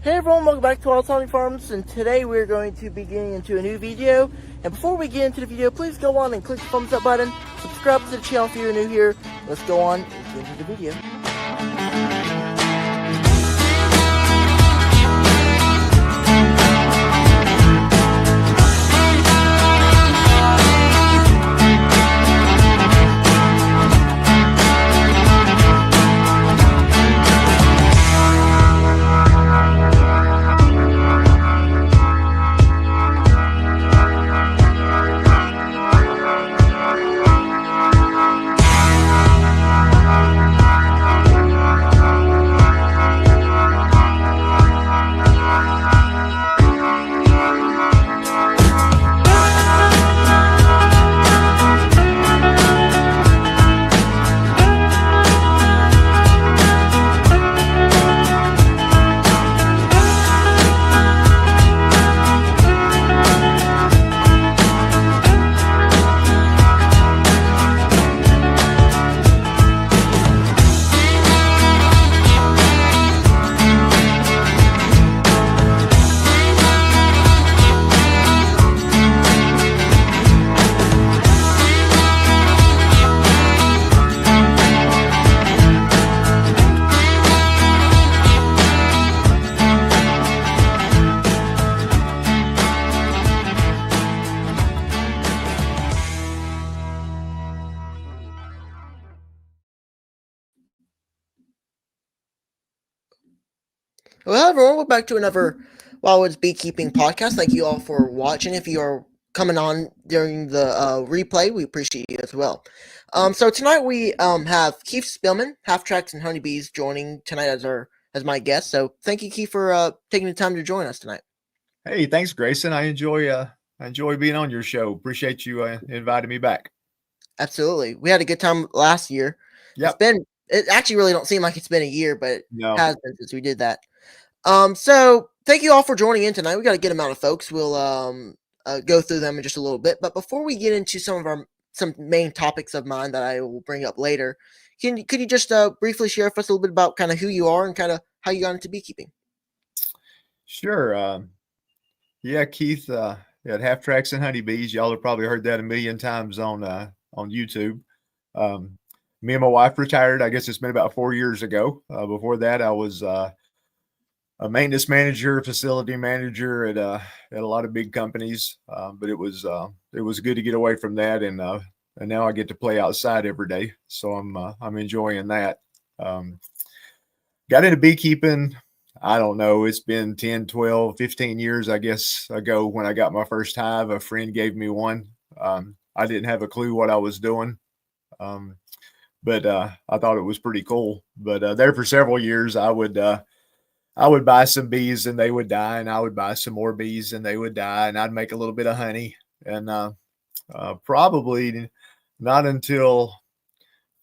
Hey everyone, welcome back to Wild Tony Farms, and today we're going to be getting into a new video. And before we get into the video, please go on and click the thumbs up button, subscribe to the channel if you're new here. Let's go on and get into the video. Well, everyone, we're back to another WILDWOODS Beekeeping podcast. Thank you all for watching. If you are coming on during the replay, we appreciate you as well. So tonight we have Keith Spillman, Half-Tracks and Honeybees, joining tonight as my guest. So thank you, Keith, for taking the time to join us tonight. Hey, thanks, Grayson. I enjoy being on your show. Appreciate you inviting me back. Absolutely, we had a good time last year. Yeah, it actually really don't seem like it's been a year, but it No. has been since we did that. So thank you all for joining in tonight. We got a good amount of folks. We'll go through them in just a little bit. But before we get into some main topics of mine that I will bring up later, could you just briefly share with us a little bit about kind of who you are and kind of how you got into beekeeping? Sure. Yeah, Keith, at Half-Tracks and Honeybees, y'all have probably heard that a million times on YouTube. Me and my wife retired. I guess it's been about 4 years ago. Before that, I was a maintenance manager, facility manager at a lot of big companies. But it was good to get away from that, and now I get to play outside every day. So I'm enjoying that. Got into beekeeping. I don't know. It's been 10, 12, 15 years, I guess, ago when I got my first hive. A friend gave me one. I didn't have a clue what I was doing. But I thought it was pretty cool. But there for several years, I would buy some bees and they would die, and I would buy some more bees and they would die, and I'd make a little bit of honey. And probably not until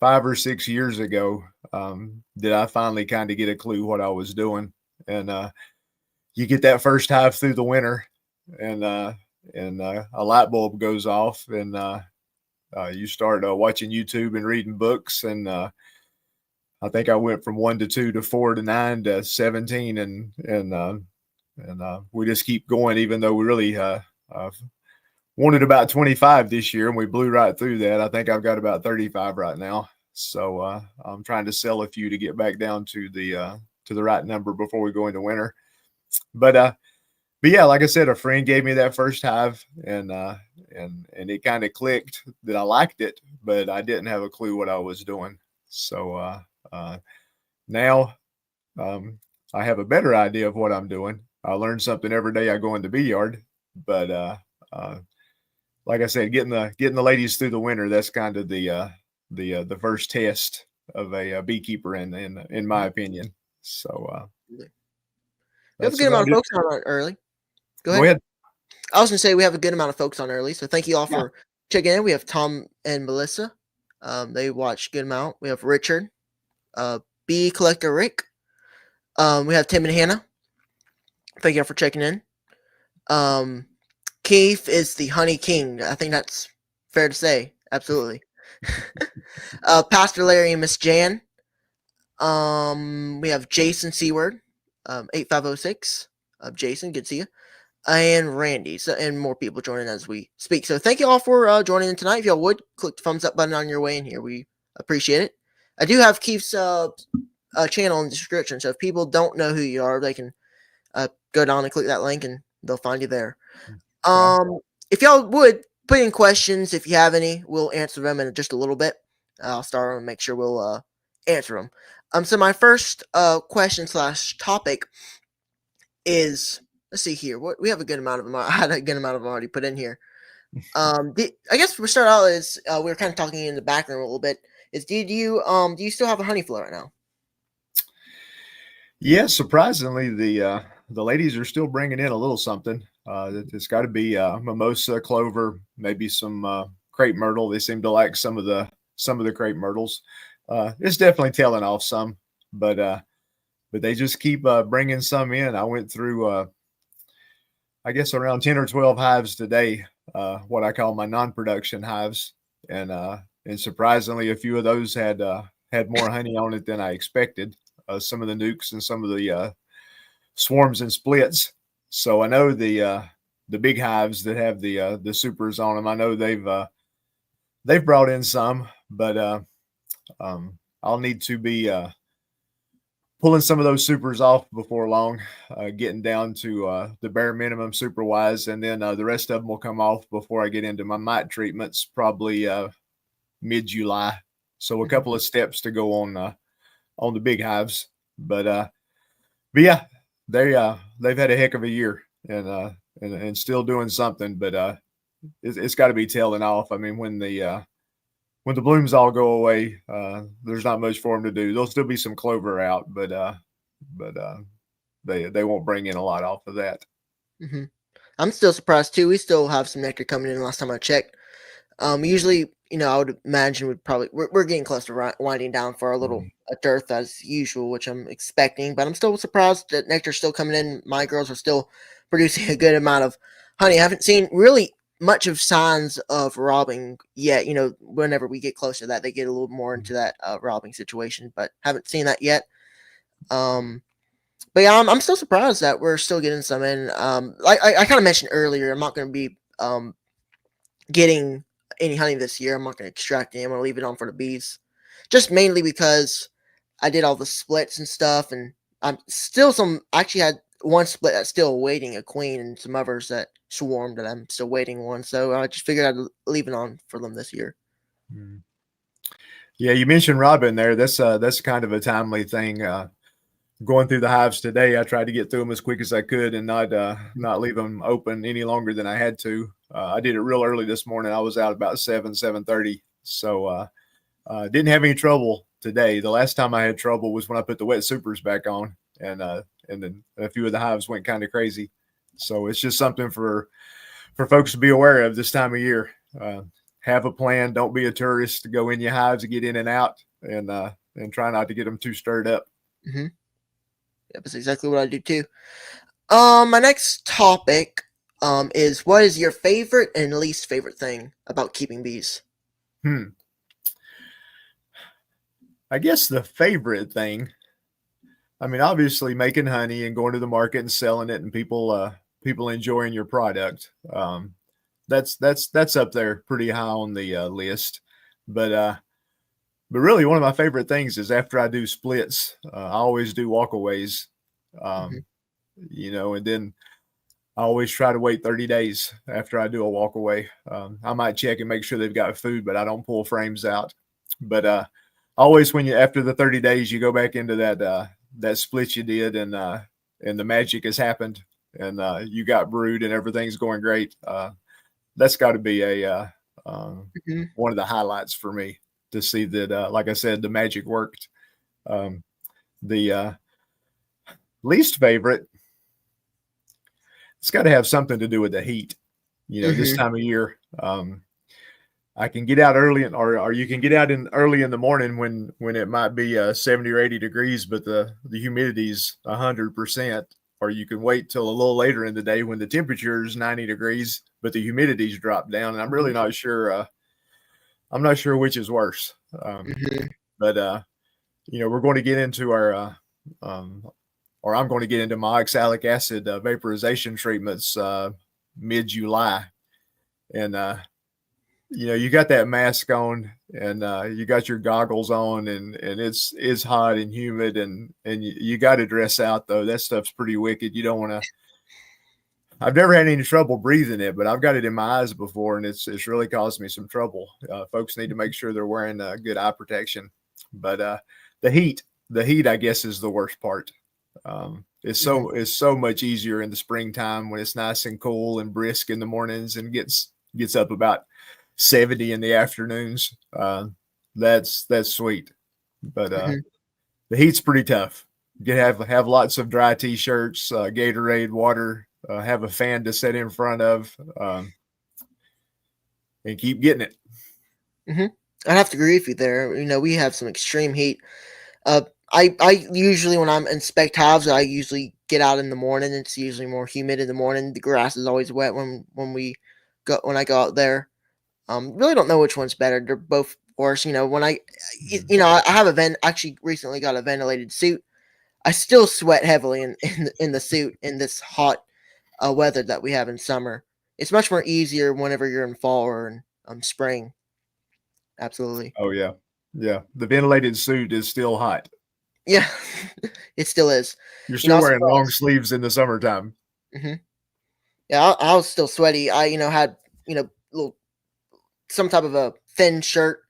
5 or 6 years ago did I finally kind of get a clue what I was doing. And you get that first hive through the winter, and a light bulb goes off, and you start watching YouTube and reading books, and I think I went from 1 to 2 to 4 to 9 to 17, and we just keep going, even though we really wanted about 25 this year, and we blew right through that. I think I've got about 35 right now, so I'm trying to sell a few to get back down to the right number before we go into winter. But yeah, like I said, a friend gave me that first hive, and it kind of clicked that I liked it, but I didn't have a clue what I was doing. So now I have a better idea of what I'm doing. I learn something every day I go in the bee yard. But like I said, getting the ladies through the winter, that's kind of the first test of a beekeeper, in my opinion. So we have a good amount of folks on early. Go ahead. I was going to say we have a good amount of folks on early, so thank you all for checking in. We have Tom and Melissa. They watch a good amount. We have Richard, Bee Collector Rick. We have Tim and Hannah. Thank you all for checking in. Keith is the Honey King. I think that's fair to say. Absolutely. Pastor Larry and Miss Jan. We have Jason Seward. 8506, Jason, good to see you, and Randy, so, and more people joining as we speak. So thank you all for joining in tonight. If y'all would, click the thumbs up button on your way in here. We appreciate it. I do have Keith's channel in the description, so if people don't know who you are, they can go down and click that link, and they'll find you there. If y'all would put in questions, if you have any, we'll answer them in just a little bit. I'll start and make sure we'll answer them. So my first question / topic is, let's see here. What we have a good amount of them. I had a good amount of them already put in here. I guess we start out is we were kind of talking in the background a little bit. Is do you still have a honey flow right now? Yeah, surprisingly, the ladies are still bringing in a little something. It's got to be mimosa, clover, maybe some crepe myrtle. They seem to like some of the crepe myrtles. It's definitely tailing off some, but they just keep bringing some in. I went through, I guess, around 10 or 12 hives today, what I call my non-production hives, and surprisingly, a few of those had more honey on it than I expected. Some of the nukes and some of the swarms and splits. So I know the big hives that have the supers on them, I know they've brought in some, but I'll need to be pulling some of those supers off before long, getting down to the bare minimum super wise, and then the rest of them will come off before I get into my mite treatments, probably mid-July. So a couple of steps to go on the big hives, but yeah, they've had a heck of a year, and still doing something, but it's got to be tailing off. I mean, when the blooms all go away, there's not much for them to do. There'll still be some clover out, but they won't bring in a lot off of that. Mm-hmm. I'm still surprised too. We still have some nectar coming in. Last time I checked, usually, I would imagine we're getting close to winding down for our little dearth as usual, which I'm expecting. But I'm still surprised that nectar's still coming in. My girls are still producing a good amount of honey. I haven't seen really much of signs of robbing yet. Whenever we get close to that, they get a little more into that robbing situation, but haven't seen that yet. But yeah, I'm still surprised that we're still getting some in. Like I kind of mentioned earlier, I'm not going to be getting any honey this year. I'm not going to extract any. I'm going to leave it on for the bees, just mainly because I did all the splits and stuff, and I'm still actually had one split that's still awaiting a queen, and some others that swarmed that I'm still waiting one. So I just figured I'd leave it on for them this year. Yeah, you mentioned Robin there. That's kind of a timely thing. Going through the hives today, I tried to get through them as quick as I could and not leave them open any longer than I had to. I did it real early this morning. I was out about 7:30, so didn't have any trouble today. The last time I had trouble was when I put the wet supers back on, and then a few of the hives went kind of crazy. So it's just something for folks to be aware of this time of year. Have a plan. Don't be a tourist. Go in your hives and get in and out, and try not to get them too stirred up. Mm-hmm. Yep, that's exactly what I do too. My next topic is, what is your favorite and least favorite thing about keeping bees? I guess the favorite thing, I mean, obviously making honey and going to the market and selling it, and people enjoying your product. That's up there pretty high on the list. But really, one of my favorite things is after I do splits, I always do walkaways, and then I always try to wait 30 days after I do a walkaway. I might check and make sure they've got food, but I don't pull frames out. But always after the 30 days, you go back into that split you did, and the magic has happened, and you got brood and everything's going great. That's got to be one of the highlights for me, to see that, like I said, the magic worked. The least favorite, it's got to have something to do with the heat. This time of year, I can get out early, or you can get out early in the morning when it might be 70 or 80 degrees, but the humidity's 100%. Or you can wait till a little later in the day when the temperature is 90 degrees, but the humidity's dropped down. And I'm really not sure. I'm not sure which is worse. But we're going to get into our or I'm going to get into my oxalic acid vaporization treatments mid-July. And, you got that mask on, and you got your goggles on, and it's hot and humid, and you got to dress out, though. That stuff's pretty wicked. You don't want to. I've never had any trouble breathing it, but I've got it in my eyes before, and it's really caused me some trouble. Folks need to make sure they're wearing good eye protection. But the heat, I guess, is the worst part. It's so much easier in the springtime when it's nice and cool and brisk in the mornings, and gets up about 70 in the afternoons. That's sweet. But the heat's pretty tough. You have lots of dry t-shirts, Gatorade, water. Have a fan to sit in front of, and keep getting it. I have to agree with you there. We have some extreme heat. I usually, when I'm inspect hives, I usually get out in the morning. It's usually more humid in the morning. The grass is always wet when I go out there. Really don't know which one's better. They're both worse. When I have a vent. Actually, recently got a ventilated suit. I still sweat heavily in the suit in this hot weather that we have in summer. It's much more easier whenever you're in fall or in spring. Absolutely. Oh yeah. The ventilated suit is still hot. Yeah, it still is. You're still wearing long sleeves in the summertime. Yeah, I was still sweaty. I had some type of a thin shirt,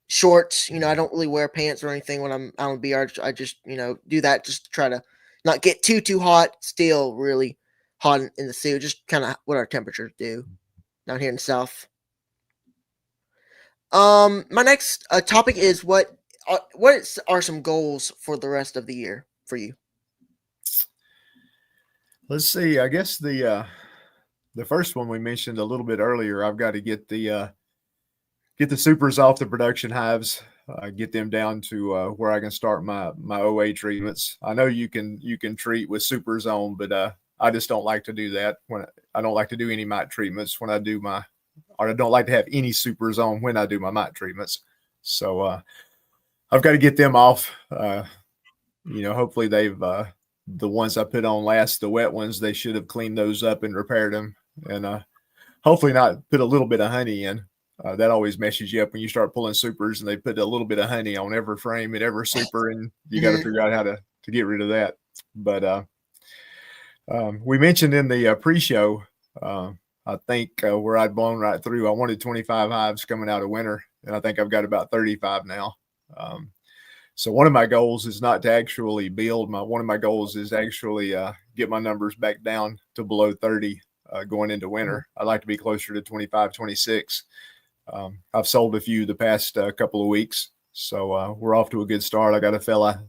shorts. I don't really wear pants or anything when I'm out on BR. I just do that just to try to not get too hot. Still really hot in the suit, just kind of what our temperatures do down here in the south. My next topic is what are some goals for the rest of the year for you? Let's see. I guess the first one we mentioned a little bit earlier. I've got to get the supers off the production hives. Get them down to where I can start my OA treatments. I know you can treat with super zone, but I just don't like to do that. I don't like to do any mite treatments when I do or I don't like to have any super zone when I do my mite treatments. So I've got to get them off. Hopefully they've the ones I put on last, the wet ones, they should have cleaned those up and repaired them, and hopefully not put a little bit of honey in. That always messes you up when you start pulling supers and they put a little bit of honey on every frame and every super, and you got to figure out how to get rid of that. But we mentioned in the pre-show, I think where I'd blown right through, I wanted 25 hives coming out of winter, and I think I've got about 35 now. So one of my goals is not to actually build. One of my goals is actually get my numbers back down to below 30 going into winter. I'd like to be closer to 25, 26. I've sold a few the past couple of weeks, so we're off to a good start. I got a fella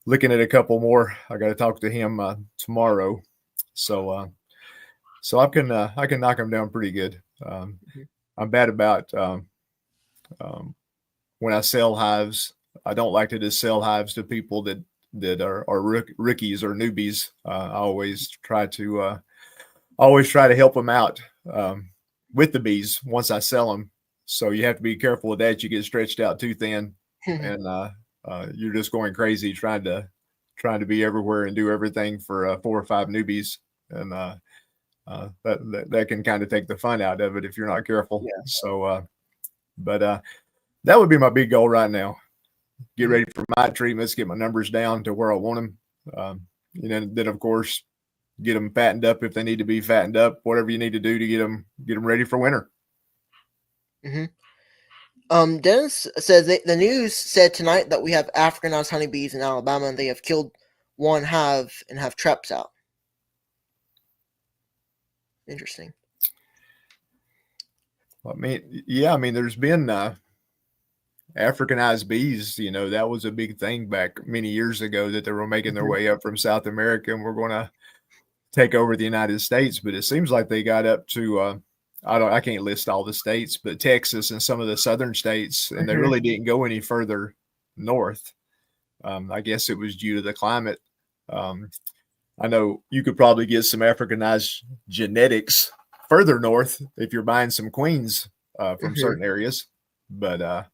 looking at a couple more. I got to talk to him tomorrow, so I can knock them down pretty good. I'm bad about when I sell hives. I don't like to just sell hives to people that are rookies or newbies. I always try to help them out with the bees once I sell them. So you have to be careful with that. You get stretched out too thin, and you're just going crazy trying to be everywhere and do everything for 4 or 5 newbies, and that can kind of take the fun out of it if you're not careful. Yeah. So, but that would be my big goal right now. Get ready for my treatments, get my numbers down to where I want them. Then of course, get them fattened up if they need to be fattened up, whatever you need to do to get them ready for winter. Dennis says the news said tonight that we have Africanized honeybees in Alabama, and they have killed one hive and have traps out. Interesting. I mean, there's been Africanized bees. That was a big thing back many years ago that they were making their way up from South America and we're going to take over the United States. But it seems like they got up to I can't list all the states, but Texas and some of the southern states, and they really didn't go any further north. I guess it was due to the climate. I know you could probably get some Africanized genetics further north if you're buying some queens from certain areas. But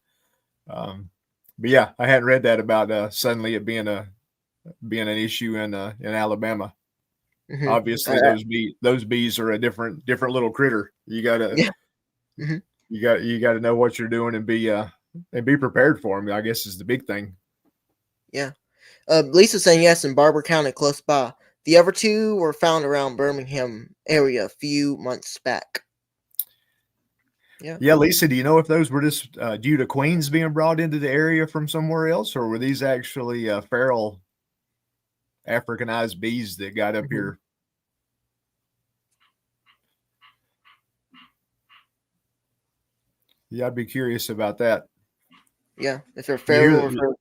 yeah, I hadn't read that about suddenly it being a being an issue in Alabama. Mm-hmm. Obviously, those bees are a different little critter. Yeah. Mm-hmm. You got to know what you're doing and be prepared for them. I guess is the big thing. Yeah. Lisa's saying yes in Barber County, close by. The other two were found around Birmingham area a few months back. Yeah, Lisa, do you know if those were just due to queens being brought into the area from somewhere else, or were these actually feral Africanized bees that got up here? Yeah, I'd be curious about that. Yeah, if they're feral or feral.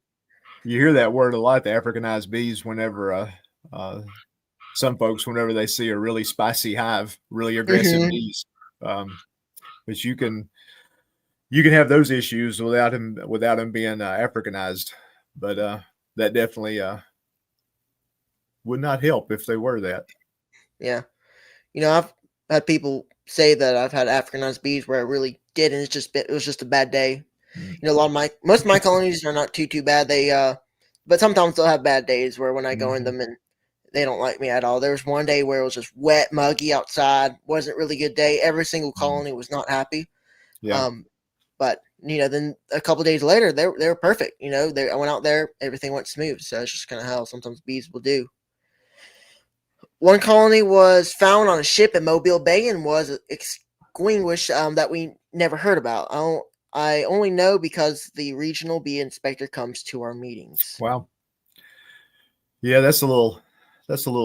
You hear that word a lot, the Africanized bees, whenever some folks, whenever they see a really spicy hive, really aggressive bees. But you can have those issues without them being Africanized. But that definitely would not help if they were that. Yeah. I've had people say that I've had Africanized bees where it really did, and it was just a bad day. Most of my colonies are not too bad. But sometimes they'll have bad days where when I go in them and they don't like me at all. There was one day where it was just wet, muggy outside. Wasn't really a good day. Every single colony was not happy. Yeah. But then a couple days later, they were perfect. I went out there, everything went smooth. So it's just kind of how sometimes bees will do. One colony was found on a ship in Mobile Bay and was extinguished that we never heard about. I only know because the regional bee inspector comes to our meetings. Wow. Yeah, that's a little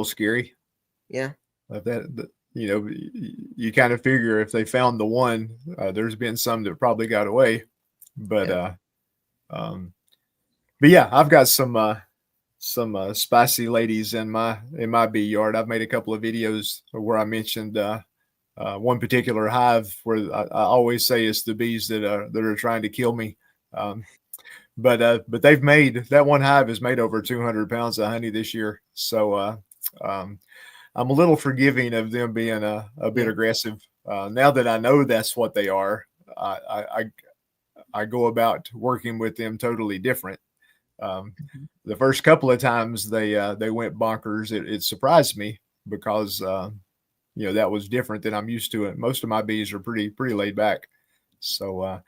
scary. Yeah. You kind of figure if they found the one, there's been some that probably got away. But yeah, I've got some spicy ladies in my bee yard. I've made a couple of videos where I mentioned one particular hive where I always say it's the bees that are trying to kill me. But they've made that one hive has made over 200 pounds of honey this year. So I'm a little forgiving of them being a bit aggressive. Now that I know that's what they are, I go about working with them totally different. The first couple of times they went bonkers, it surprised me because that was different than I'm used to. It. Most of my bees are pretty laid back. So,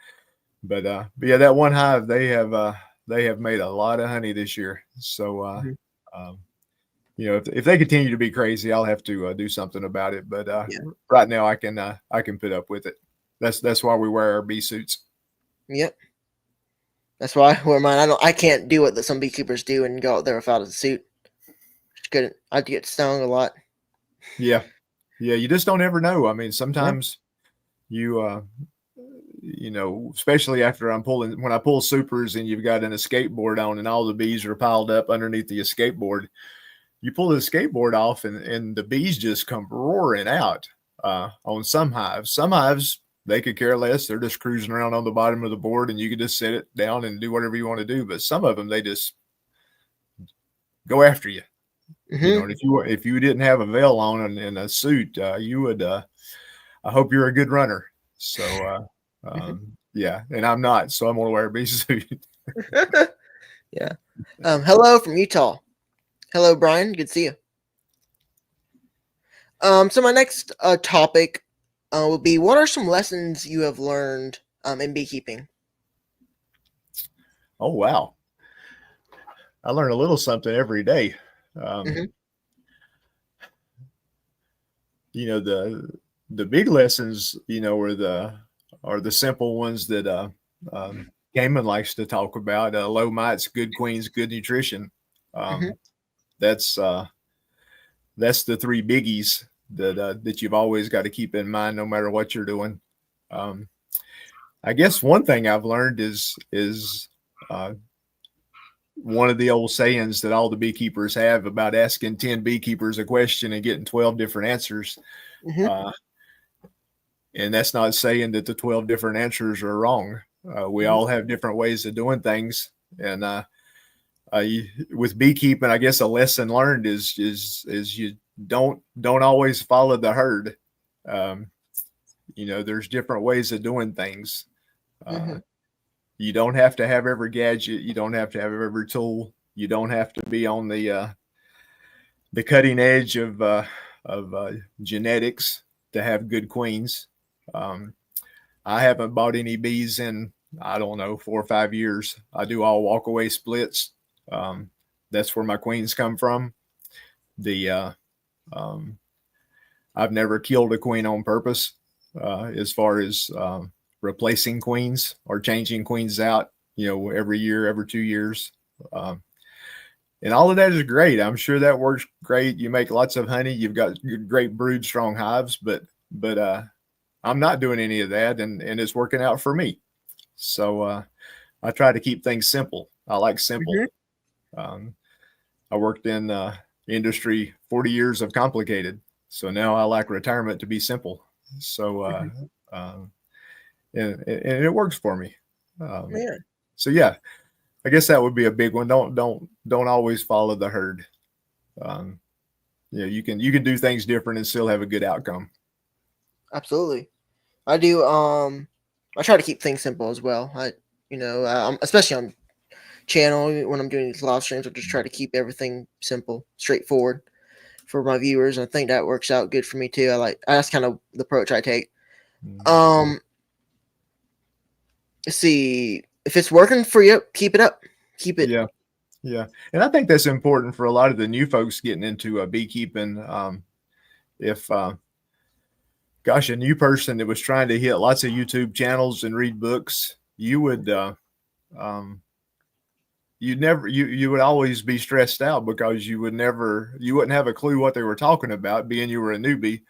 but yeah, that one hive they have made a lot of honey this year. So, if they continue to be crazy, I'll have to do something about it. But right now, I can put up with it. That's why we wear our bee suits. Yep. That's why I wear mine. I can't do what some beekeepers do and go out there without a suit. Just couldn't. I'd get stung a lot. Yeah. You just don't ever know. I mean, sometimes especially after when I pull supers and you've got an escape board on and all the bees are piled up underneath the escape board. You pull the skateboard off and the bees just come roaring out on some hives. Some hives, they could care less. They're just cruising around on the bottom of the board and you can just set it down and do whatever you want to do. But some of them, they just go after you. And if you didn't have a veil on and a suit, you would, I hope you're a good runner. So, yeah, and I'm not, so I'm going to wear a bee suit. Yeah. Hello from Utah. Hello, Brian. Good to see you. So my next topic will be: what are some lessons you have learned in beekeeping? Oh wow, I learn a little something every day. The big lessons, are the simple ones that Gaiman likes to talk about: low mites, good queens, good nutrition. That's the three biggies that you've always got to keep in mind, no matter what you're doing. I guess one thing I've learned is one of the old sayings that all the beekeepers have about asking 10 beekeepers a question and getting 12 different answers. And that's not saying that the 12 different answers are wrong. We all have different ways of doing things. And with beekeeping, I guess a lesson learned is you don't always follow the herd. There's different ways of doing things. You don't have to have every gadget. You don't have to have every tool. You don't have to be on the cutting edge of genetics to have good queens. I haven't bought any bees in, I don't know, 4 or 5 years. I do all walk away splits. That's where my queens come from. I've never killed a queen on purpose, as far as replacing queens or changing queens out, every year, every 2 years. And all of that is great. I'm sure that works great. You make lots of honey. You've got great brood, strong hives, but I'm not doing any of that, and it's working out for me. So I try to keep things simple. I like simple. I worked in industry 40 years of complicated. So now I like retirement to be simple. So and it works for me. So yeah, I guess that would be a big one. Don't always follow the herd. You can do things different and still have a good outcome. Absolutely. I do. I try to keep things simple as well. Especially on channel when I'm doing these live streams, I just try to keep everything simple, straightforward for my viewers. I think that works out good for me too. That's kind of the approach I take. Let's see, if it's working for you, keep it up. Keep it. Yeah. And I think that's important for a lot of the new folks getting into beekeeping. If a new person that was trying to hit lots of YouTube channels and read books, you would you would always be stressed out because you wouldn't have a clue what they were talking about, being you were a newbie,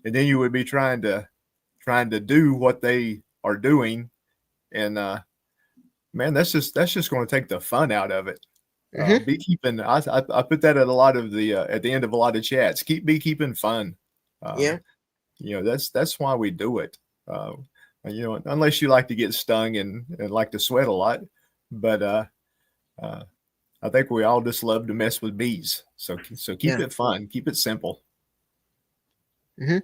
and then you would be trying to do what they are doing, and man, that's just going to take the fun out of it. Beekeeping, I put that at a lot of at the end of a lot of chats. Keep beekeeping fun. That's why we do it. Unless you like to get stung and like to sweat a lot, but I think we all just love to mess with bees. So keep it fun, keep it simple. And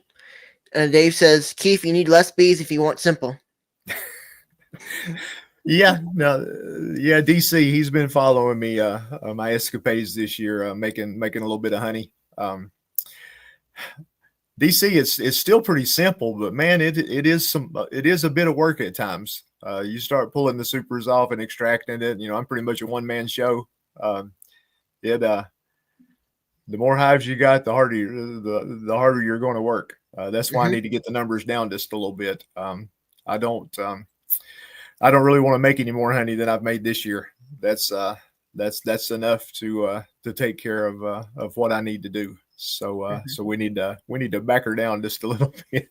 Dave says, Keith, you need less bees if you want simple. DC, he's been following me my escapades this year, making a little bit of honey. DC, it's still pretty simple, but man, it is a bit of work at times. You start pulling the supers off and extracting it. I'm pretty much a one-man show. The more hives you got, the harder you're going to work. That's why I need to get the numbers down just a little bit. I don't really want to make any more honey than I've made this year. That's enough to take care of what I need to do. So we need to back her down just a little bit.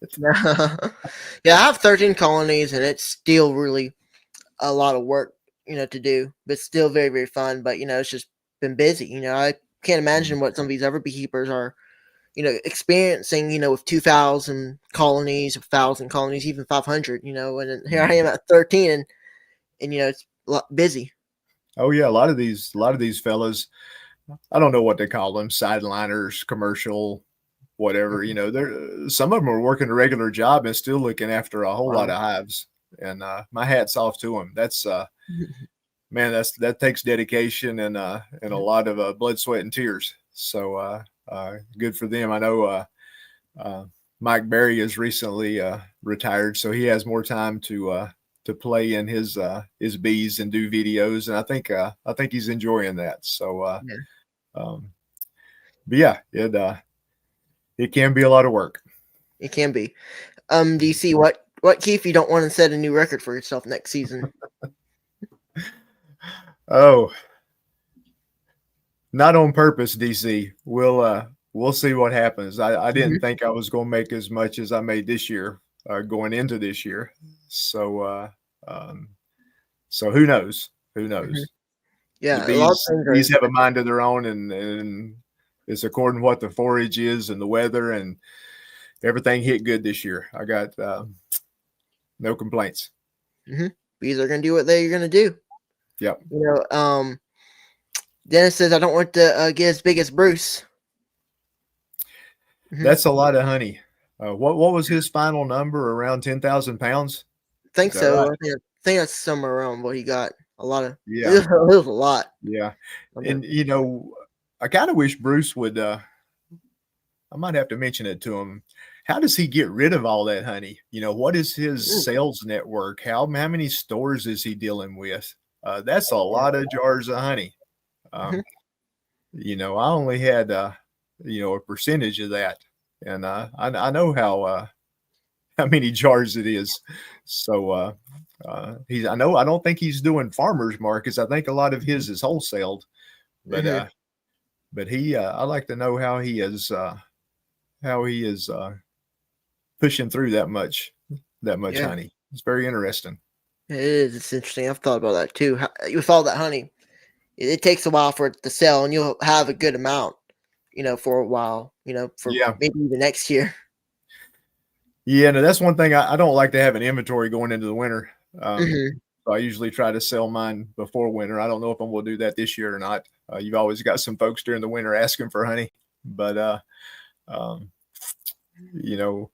Yeah, I have 13 colonies, and it's still really a lot of work, to do, but still very, very fun. But it's just been busy. I can't imagine what some of these other beekeepers are, experiencing, with 2,000 colonies, 1,000 colonies, even 500. And here I am at 13, and it's a lot busy. Oh yeah, a lot of these fellas, I don't know what they call them, sideliners, commercial, whatever. Some of them are working a regular job and still looking after a whole lot of hives. And my hat's off to them. That's man, that takes dedication and a lot of blood, sweat, and tears. So good for them. I know Mike Berry has recently retired, so he has more time to play in his bees and do videos, and I think he's enjoying that. So but yeah, it can be a lot of work. It can be. DC, what Keith, you don't want to set a new record for yourself next season? Oh, not on purpose, DC. We'll see what happens. I didn't think I was going to make as much as I made this year, going into this year. So so who knows? Yeah, the bees have a mind of their own, and it's according to what the forage is and the weather, and everything hit good this year. I got no complaints. Bees are going to do what they're going to do. Yep. Dennis says, I don't want to get as big as Bruce. That's a lot of honey. What was his final number? Around 10,000 pounds? I think so. Right? I think that's somewhere around what he got A lot of Yeah. it was a lot. Yeah. I And, mean, I kind of wish Bruce would, I might have to mention it to him. How does he get rid of all that honey? What is his mm, sales network? How many stores is he dealing with? That's a yeah. lot of jars of honey. Mhm. Um, I only had, a percentage of that. And I know how many jars it is. So I don't think he's doing farmers markets. I think a lot of his is wholesaled, but Mhm. I'd like to know how he is pushing through that much Yeah. honey. It's very interesting. It is. It's interesting. I've thought about that too. With all that honey, it takes a while for it to sell, and you'll have a good amount, for a while, for Yeah. maybe even next year. Yeah, no, that's one thing I don't like to have an inventory going into the winter. Hmm. So I usually try to sell mine before winter. I don't know if I'm going to do that this year or not. You've always got some folks during the winter asking for honey, but um, you know,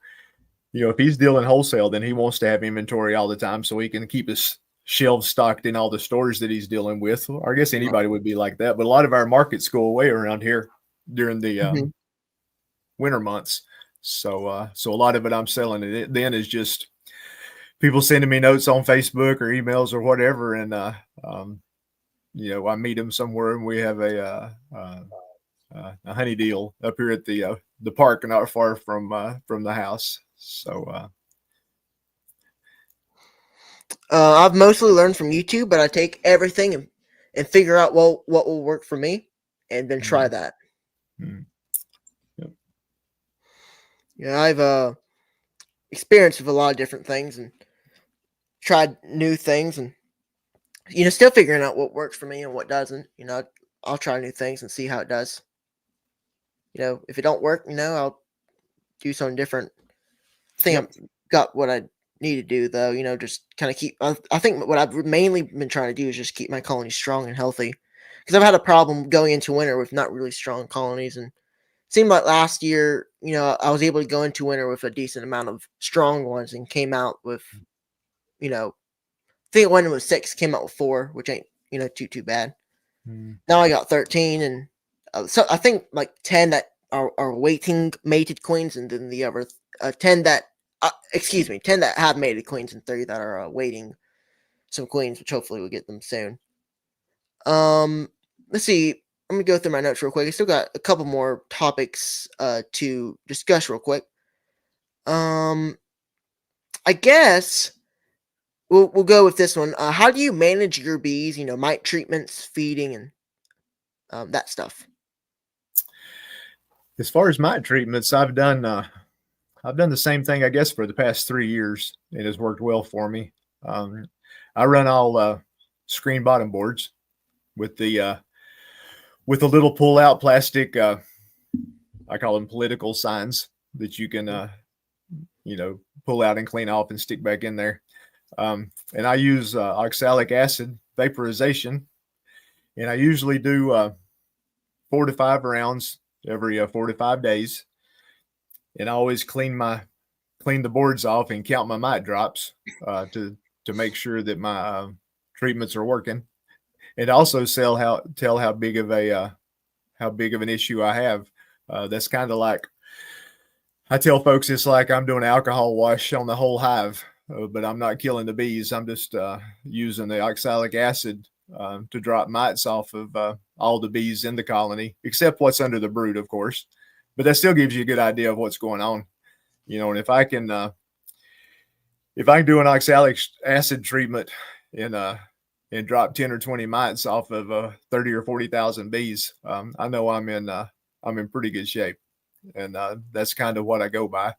if he's dealing wholesale, then he wants to have inventory all the time so he can keep his shelves stocked in all the stores that he's dealing with. Or I guess anybody would be like that, but a lot of our markets go away around here during the Hmm. winter months. So a lot of it I'm selling it then is just people sending me notes on Facebook or emails or whatever, and um, I meet them somewhere and we have a honey deal up here at the park, not far from the house. So I've mostly learned from YouTube, but I take everything and figure out what will work for me, and then try mm, that. mm, yep, Yeah, I've experienced with a lot of different things and tried new things, and still figuring out what works for me and what doesn't. I'll try new things and see how it does. If it don't work, I'll do something different. I think yep, I've got what I need to do, though. Just kind of keep. I think what I've mainly been trying to do is just keep my colonies strong and healthy, because I've had a problem going into winter with not really strong colonies, and it seemed like last year, I was able to go into winter with a decent amount of strong ones and came out with, I think when it was 6, came out with 4, which ain't too bad. mm, Now I got 13, and so I think like 10 that are waiting mated queens, and then the other 10 that excuse me, 10 that have mated queens, and 3 that are waiting some queens, which hopefully we'll get them soon. Um, let's see. I'm gonna go through my notes real quick. I still got a couple more topics to discuss real quick. Um, I guess we'll go with this one. How do you manage your bees? Mite treatments, feeding, and that stuff. as far as my treatments, I've done the same thing, I guess, for the past 3 years. It has worked well for me. Um, I run all screen bottom boards with the little pull out plastic. I call them political signs that you can pull out and clean off and stick back in there. And I use oxalic acid vaporization, and I usually do 4 to 5 rounds every 4 to 5 days. And I always clean the boards off and count my mite drops to make sure that my treatments are working. And also tell how big of an issue I have. That's kind of like I tell folks it's like I'm doing an alcohol wash on the whole hive, but I'm not killing the bees. I'm just using the oxalic acid to drop mites off of all the bees in the colony, except what's under the brood, of course. But that still gives you a good idea of what's going on. And if I can do an oxalic acid treatment and drop 10 or 20 mites off of 30 or 40,000 bees, I know I'm in pretty good shape, and that's kind of what I go by.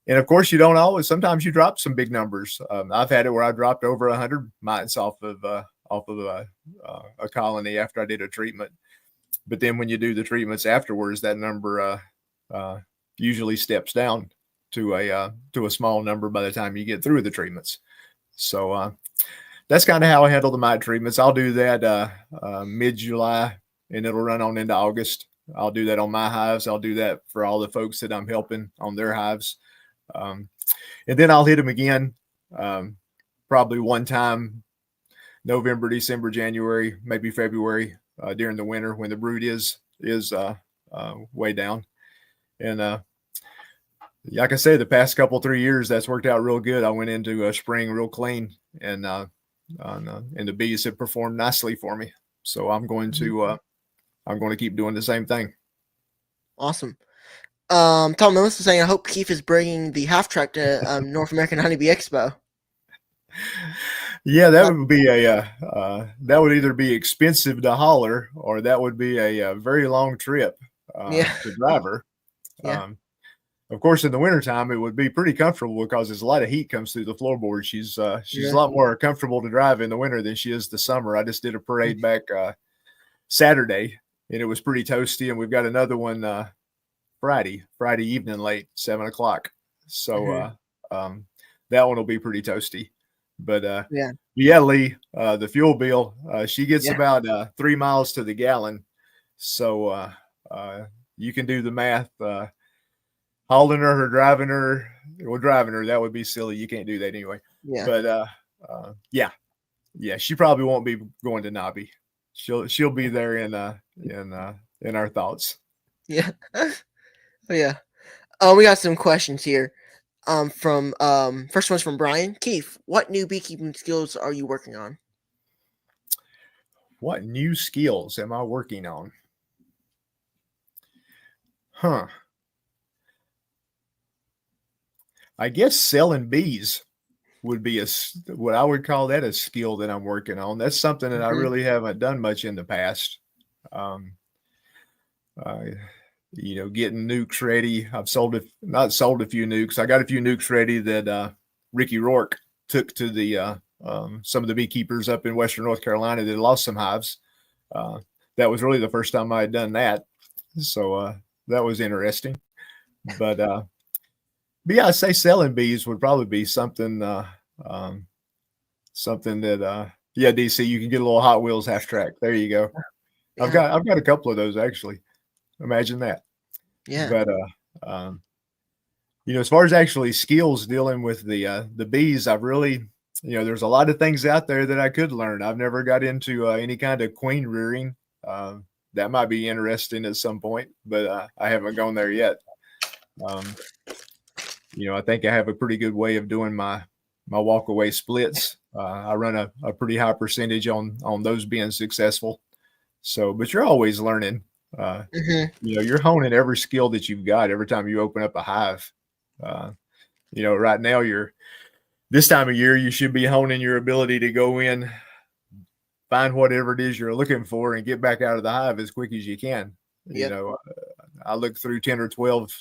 And of course, you don't always. Sometimes you drop some big numbers. I've had it where I dropped over 100 mites off of a colony after I did a treatment. But then when you do the treatments afterwards, that number usually steps down to a small number by the time you get through the treatments. So that's kind of how I handle the mite treatments. I'll do that mid-July, and it'll run on into August. I'll do that on my hives. I'll do that for all the folks that I'm helping on their hives. And then I'll hit them again, probably one time November, December, January, maybe February during the winter when the brood is way down. And like I say, the past couple 3 years, that's worked out real good. I went into spring real clean, and the bees have performed nicely for me. So I'm going to keep doing the same thing. Awesome. Tom Millis is saying, I hope Keith is bringing the half track to North American Honeybee Expo. Yeah, that would be that would either be expensive to hauler, or that would be a very long trip to drive her. Yeah. Of course, in the wintertime, it would be pretty comfortable because there's a lot of heat comes through the floorboard. She's a lot more comfortable to drive in the winter than she is the summer. I just did a parade back Saturday, and it was pretty toasty. And we've got another one Friday evening, late 7 o'clock. So that one will be pretty toasty. But yeah, Lee, the fuel bill, she gets about 3 miles to the gallon. So you can do the math. Hauling her or driving her, that would be silly. You can't do that anyway. Yeah. But yeah, she probably won't be going to Nobby. She'll be there in our thoughts. Yeah. Yeah. We got some questions here. From first one's from Brian. Keith, what new beekeeping skills are you working on? What new skills am I working on? I guess selling bees would be what I would call that a skill that I'm working on. That's something that I really haven't done much in the past. Getting nukes ready. I've not sold a few nukes. I got a few nukes ready that Ricky Rourke took to the some of the beekeepers up in Western North Carolina that lost some hives. That was really the first time I had done that. So that was interesting. But yeah, I say selling bees would probably be something that DC, you can get a little Hot Wheels half track. There you go. Yeah. I've got a couple of those actually. Imagine that. Yeah. But as far as actually skills dealing with the bees, I've really, there's a lot of things out there that I could learn. I've never got into any kind of queen rearing. That might be interesting at some point, but I haven't gone there yet. I think I have a pretty good way of doing my walk-away splits. I run a pretty high percentage on those being successful. So, but you're always learning. You're honing every skill that you've got every time you open up a hive. Right now this time of year, you should be honing your ability to go in, find whatever it is you're looking for, and get back out of the hive as quick as you can. Yep. I looked through 10 or 12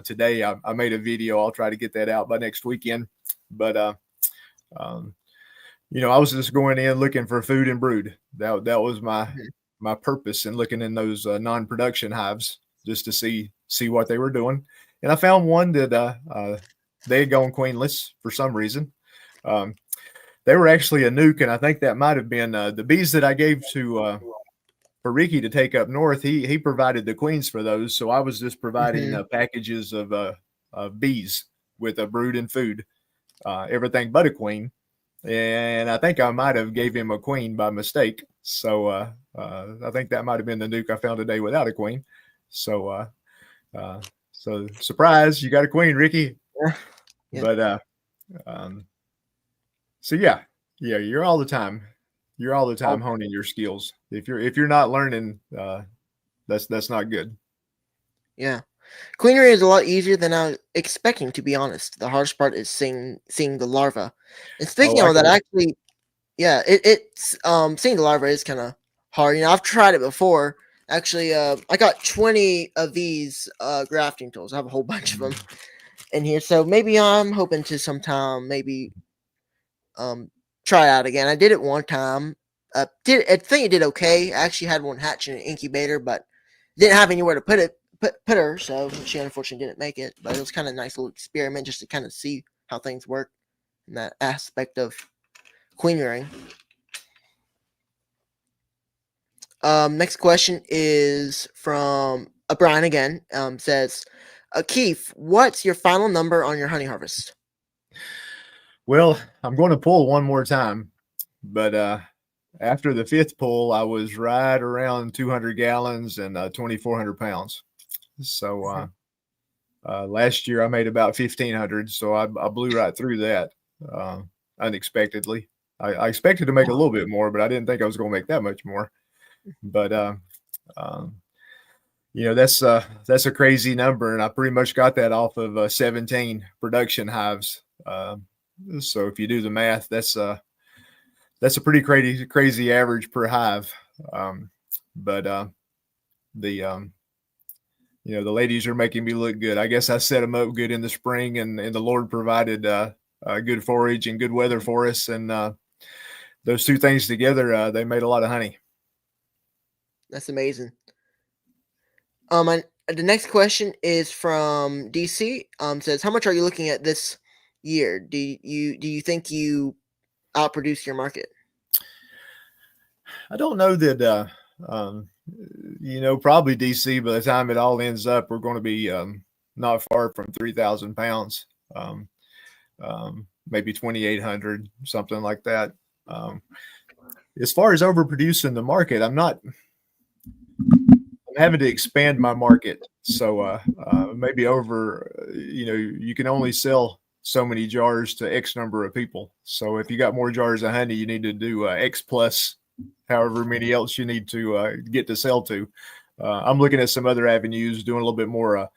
today. I made a video. I'll try to get that out by next weekend. But, I was just going in looking for food and brood. That was my purpose in looking in those non-production hives, just to see what they were doing. And I found one that they had gone queenless for some reason. They were actually a nuke, and I think that might have been the bees that I gave to for Ricky to take up north. He provided the queens for those, so I was just providing packages of bees with a brood and food, everything but a queen. And I think I might have gave him a queen by mistake. So I think that might have been the nuke I found today without a queen. So so surprise, you got a queen, Ricky. Yeah. But so yeah, you're all the time honing your skills. If you're not learning, that's not good. Yeah. Queenery is a lot easier than I was expecting, to be honest. The hardest part is seeing the larva. And speaking of that, actually, yeah, it's seeing the larva is kind of hard. I've tried it before. Actually, I got 20 of these grafting tools. I have a whole bunch of them in here. So maybe I'm hoping to sometime maybe try it out again. I did it one time. I think it did okay. I actually had one hatch in an incubator, but didn't have anywhere to put her, so she unfortunately didn't make it. But it was kind of a nice little experiment just to kind of see how things work in that aspect of queen rearing. Next question is from Brian again. Says, Keith, what's your final number on your honey harvest? Well, I'm going to pull one more time, but after the fifth pull, I was right around 200 gallons and 2,400 pounds. So last year I made about 1,500, so I blew right through that unexpectedly. I expected to make a little bit more, but I didn't think I was going to make that much more. But that's a crazy number, and I pretty much got that off of 17 production hives. So if you do the math, that's a pretty crazy average per hive. But the the ladies are making me look good. I guess I set them up good in the spring, and the Lord provided good forage and good weather for us, and those two things together, they made a lot of honey. That's amazing. The next question is from DC. Says, how much are you looking at this year? Do you think you outproduce your market? I don't know that. Probably DC. By the time it all ends up, we're going to be not far from 3,000 pounds, maybe 2,800, something like that. As far as overproducing the market, I'm having to expand my market. So maybe you can only sell so many jars to X number of people. So if you got more jars of honey, you need to do X plus however many else you need to get to sell to. I'm looking at some other avenues, doing a little bit more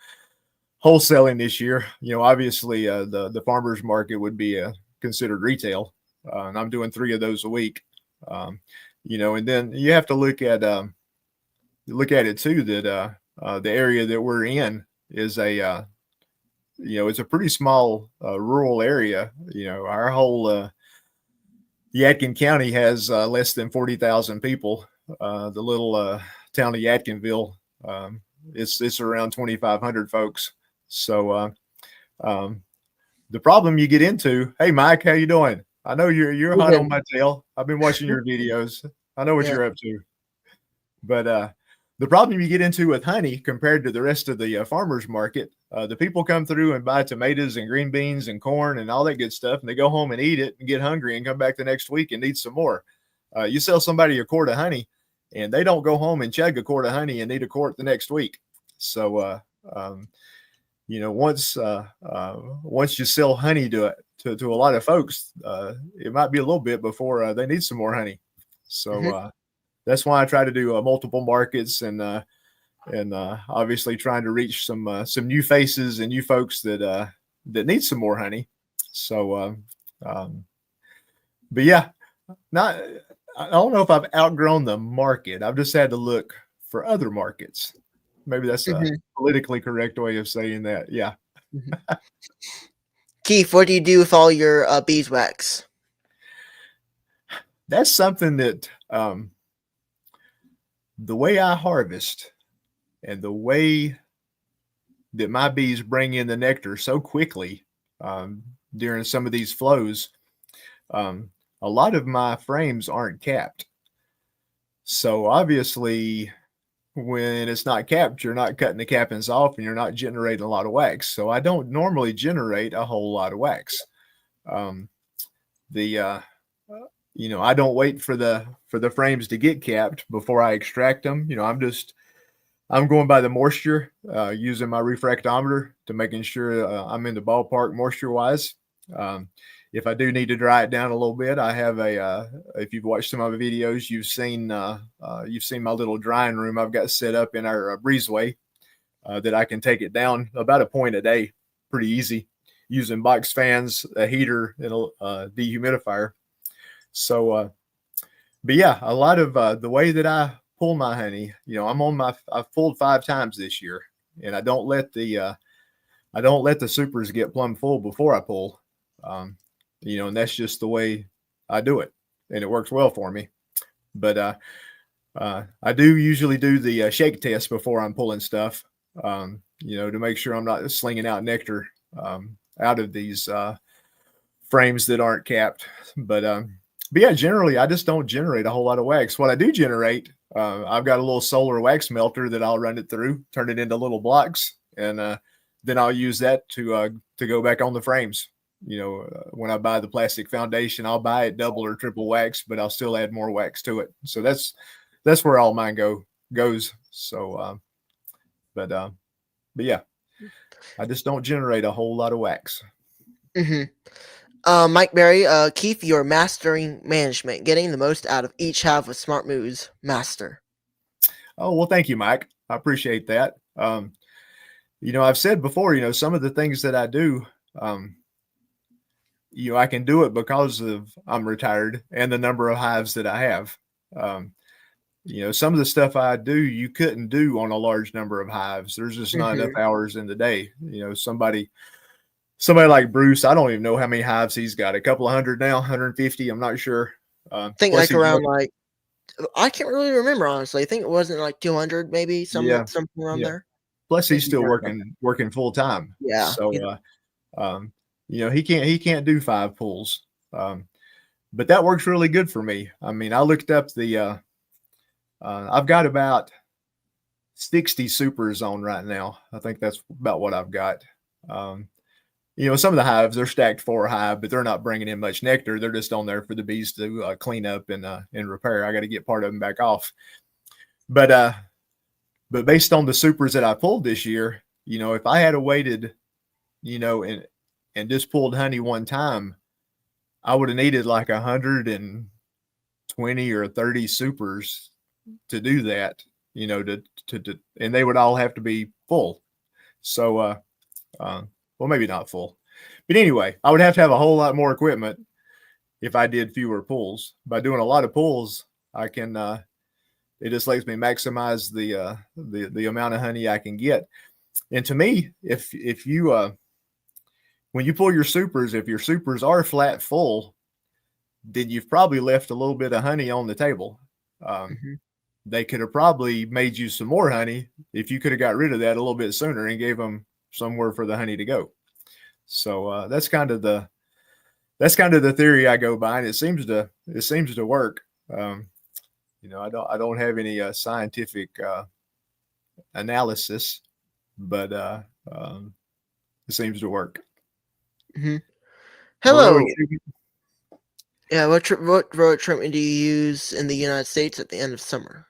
wholesaling this year. Obviously the farmers market would be considered retail, and I'm doing 3 of those a week. And then you have to look at it too, that the area that we're in is it's a pretty small rural area. Our whole Yadkin County has less than 40,000 people. The little town of Yadkinville, it's around 2,500 folks. So the problem you get into, hey Mike, how you doing? I know you're hot on my tail. I've been watching your videos. I know what you're up to. But the problem you get into with honey compared to the rest of the farmers market, the people come through and buy tomatoes and green beans and corn and all that good stuff, and they go home and eat it and get hungry and come back the next week and need some more. You sell somebody a quart of honey, and they don't go home and chug a quart of honey and need a quart the next week. So once you sell honey to a lot of folks, it might be a little bit before they need some more honey. So that's why I try to do multiple markets, and obviously trying to reach some new faces and new folks that need some more honey. So, but yeah, I don't know if I've outgrown the market. I've just had to look for other markets. Maybe that's a politically correct way of saying that. Yeah. Keith, what do you do with all your beeswax? That's something that the way I harvest and the way that my bees bring in the nectar so quickly during some of these flows, a lot of my frames aren't capped. So obviously, when it's not capped, you're not cutting the cappings off and you're not generating a lot of wax. So I don't normally generate a whole lot of wax. I don't wait for the frames to get capped before I extract them. I'm going by the moisture, using my refractometer to making sure I'm in the ballpark moisture wise. If I do need to dry it down a little bit, I have if you've watched some of my videos, you've seen my little drying room I've got set up in our breezeway that I can take it down about a point a day, pretty easy, using box fans, a heater, and a dehumidifier. So, but yeah, a lot of the way that I pull my honey, I've pulled 5 times this year, and I don't let the supers get plumb full before I pull. And that's just the way I do it, and it works well for me. But I do usually do the shake test before I'm pulling stuff, to make sure I'm not slinging out nectar out of these frames that aren't capped. But yeah, generally I just don't generate a whole lot of wax. What I do generate, I've got a little solar wax melter that I'll run it through, turn it into little blocks, and then I'll use that to go back on the frames. when I buy the plastic foundation, I'll buy it double or triple wax, but I'll still add more wax to it. So that's where all mine goes. So, but yeah, I just don't generate a whole lot of wax. Mike Berry, Keith, you're mastering management, getting the most out of each half with smart moves. Master. Oh, well, thank you, Mike. I appreciate that. I've said before, some of the things that I do, I can do it because of I'm retired and the number of hives that I have. Some of the stuff I do, you couldn't do on a large number of hives. There's just not enough hours in the day. Somebody like Bruce, I don't even know how many hives he's got. A couple of hundred now, 150. I'm not sure. I think like around I can't really remember, honestly. I think it wasn't like 200, maybe something around there. Plus he's still working full time. Yeah. So, he can't do 5 pulls. But that works really good for me. I mean, I looked up I've got about 60 supers on right now. I think that's about what I've got. Some of the hives, they're stacked 4 hive, but they're not bringing in much nectar. They're just on there for the bees to clean up and repair. I got to get part of them back off. But based on the supers that I pulled this year, if I had waited, and just pulled honey one time, I would have needed like 120 or 30 supers to do that, and they would all have to be full. So, well, maybe not full, but anyway, I would have to have a whole lot more equipment if I did fewer pulls. By doing a lot of pulls, I can, it just lets me maximize the amount of honey I can get. And to me, if you, when you pull your supers, if your supers are flat full, then you've probably left a little bit of honey on the table. They could have probably made you some more honey if you could have got rid of that a little bit sooner and gave them somewhere for the honey to go. So that's kind of the theory I go by, and it seems to work. I don't have any scientific analysis, but it seems to work. Hello. Yeah, what road treatment do you use in the United States at the end of summer?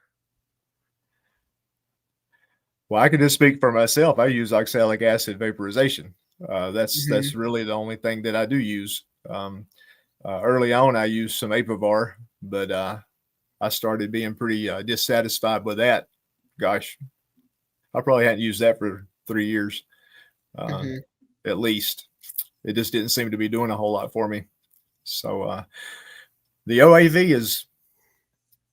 Well, I can just speak for myself. I use oxalic acid vaporization. That's really the only thing that I do use. Early on, I used some Apivar, but I started being pretty dissatisfied with that. Gosh, I probably hadn't used that for 3 years, at least. It just didn't seem to be doing a whole lot for me. So the OAV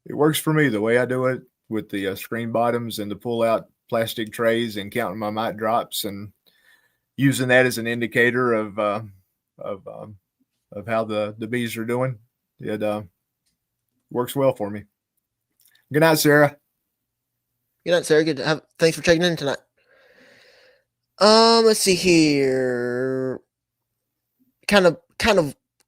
it works for me the way I do it, with the screen bottoms and the pull out plastic trays and counting my mite drops and using that as an indicator of how the bees are doing. It works well for me. Good night, Sarah. Good night, Sarah. Thanks for checking in tonight. Let's see here. Kind of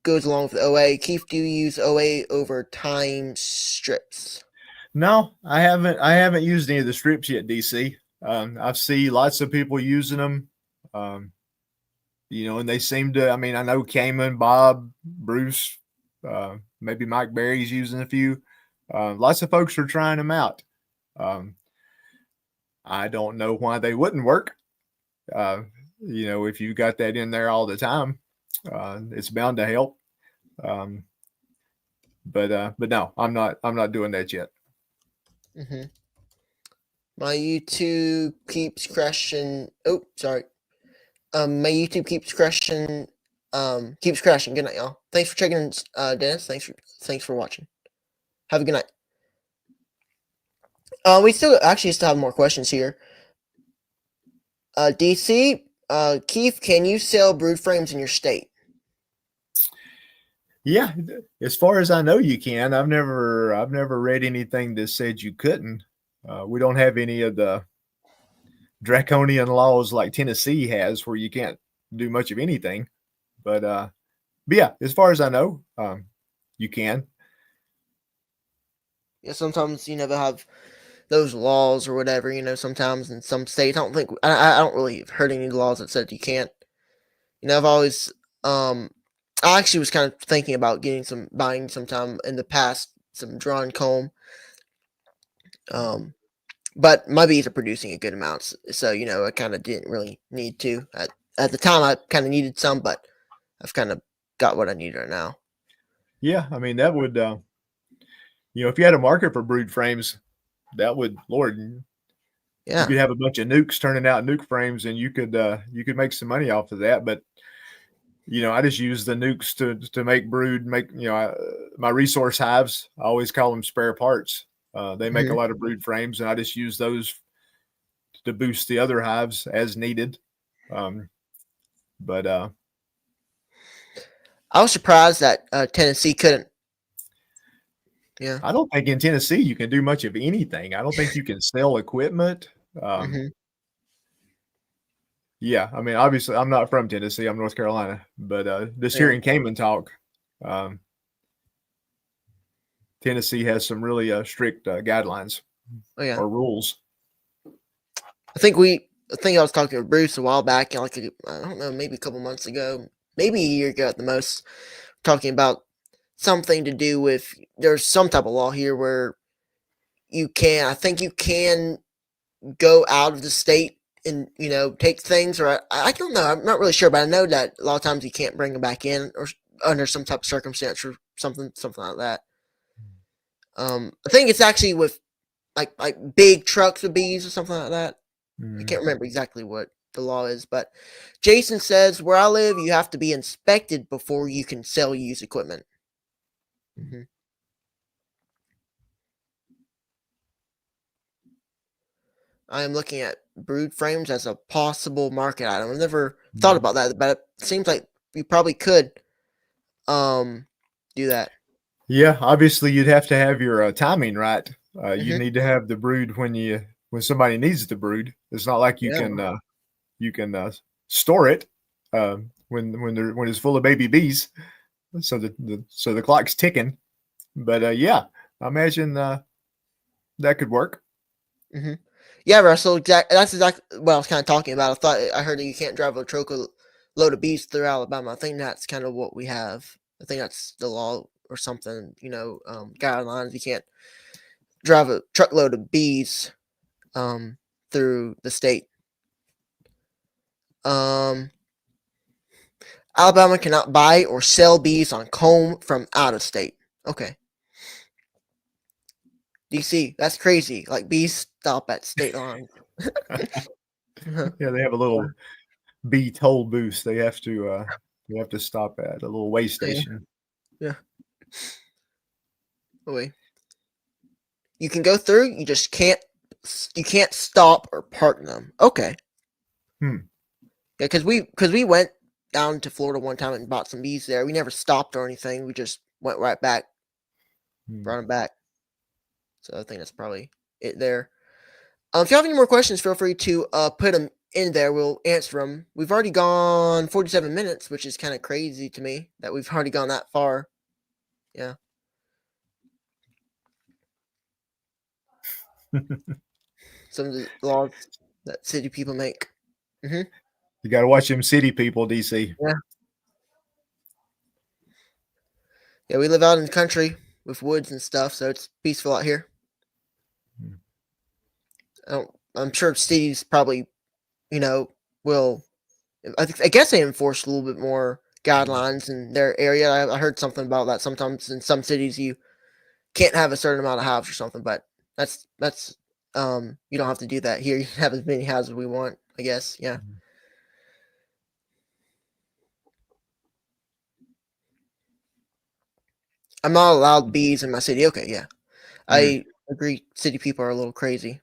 goes along with OA. Keith, do you use OA over time strips? No, I haven't used any of the strips yet, DC. I've seen lots of people using them, and they seem to. I mean, I know Cayman, Bob, Bruce, maybe Mike Berry's using a few. Lots of folks are trying them out. I don't know why they wouldn't work. If you got that in there all the time, it's bound to help. But no, I'm not doing that yet. My YouTube keeps crashing. Oh, sorry. My YouTube keeps crashing. Keeps crashing. Good night, y'all. Thanks for checking in, Dennis. Thanks for watching. Have a good night. We still have more questions here. DC, Keith, can you sell brood frames in your state? Yeah, as far as I know, you can. I've never read anything that said you couldn't. We don't have any of the draconian laws like Tennessee has, where you can't do much of anything. But yeah, as far as I know, you can. Yeah, sometimes they have those laws or whatever. Sometimes in some states, I don't really heard any laws that said you can't. I've always I actually was kind of thinking about buying sometime in the past some drawn comb. But my bees are producing a good amount, so I kind of didn't really need to. At the time, I kind of needed some, but I've kind of got what I need right now. Yeah, I mean that would, if you had a market for brood frames, that would, Lord, you Yeah. could have a bunch of nukes turning out nuke frames, and you could make some money off of that. But I just use the nukes to make brood, my resource hives. I always call them spare parts. They make a lot of brood frames, and I just use those to boost the other hives as needed. But I was surprised that Tennessee couldn't. Yeah. I don't think in Tennessee you can do much of anything. I don't think you can sell equipment. Yeah, I mean, obviously, I'm not from Tennessee. I'm North Carolina, but just hearing Cayman talk, Tennessee has some really strict guidelines or rules. I think I was talking with Bruce a while back, I don't know, maybe a couple months ago, maybe a year ago at the most, talking about something to do with there's some type of law here where I think you can go out of the state and take things, or I don't know, I'm not really sure, but I know that a lot of times you can't bring them back in or under some type of circumstance or something like that. I think it's actually with like big trucks with bees or something like that. I can't remember exactly what the law is, but Jason says where I live, you have to be inspected before you can sell used equipment. I am looking at brood frames as a possible market item. I've never thought about that, but it seems like you probably could do that. Yeah, obviously you'd have to have your timing right. You need to have the brood when somebody needs the brood. It's not like you can store it when it's full of baby bees. So the clock's ticking. But yeah, I imagine that could work. Yeah, Russell. That's exactly what I was kind of talking about. I heard that you can't drive a truck with load of bees through Alabama. I think that's kind of what we have. I think that's the law or something. Guidelines. You can't drive a truckload of bees through the state. Alabama cannot buy or sell bees on comb from out of state. Okay. DC, that's crazy. Like bees stop at state lines. Yeah, they have a little bee toll booth. They have to stop at a little way station. Yeah. Oh, wait. You can go through. You just can't. You can't stop or park them. Okay. Yeah, because we went down to Florida one time and bought some bees there. We never stopped or anything. We just went right back, brought them back. So I think that's probably it there. If you have any more questions, feel free to put them in there. We'll answer them. We've already gone 47 minutes, which is kind of crazy to me that we've already gone that far. Yeah. Some of the laws that city people make. You got to watch them city people, DC. Yeah. Yeah, we live out in the country with woods and stuff, so it's peaceful out here. I'm sure cities probably, will. I guess they enforce a little bit more guidelines in their area. I heard something about that. Sometimes in some cities you can't have a certain amount of hives or something, but that's you don't have to do that here. You can have as many hives as we want, I guess. Yeah. I'm not allowed bees in my city. Okay, yeah. I agree. City people are a little crazy.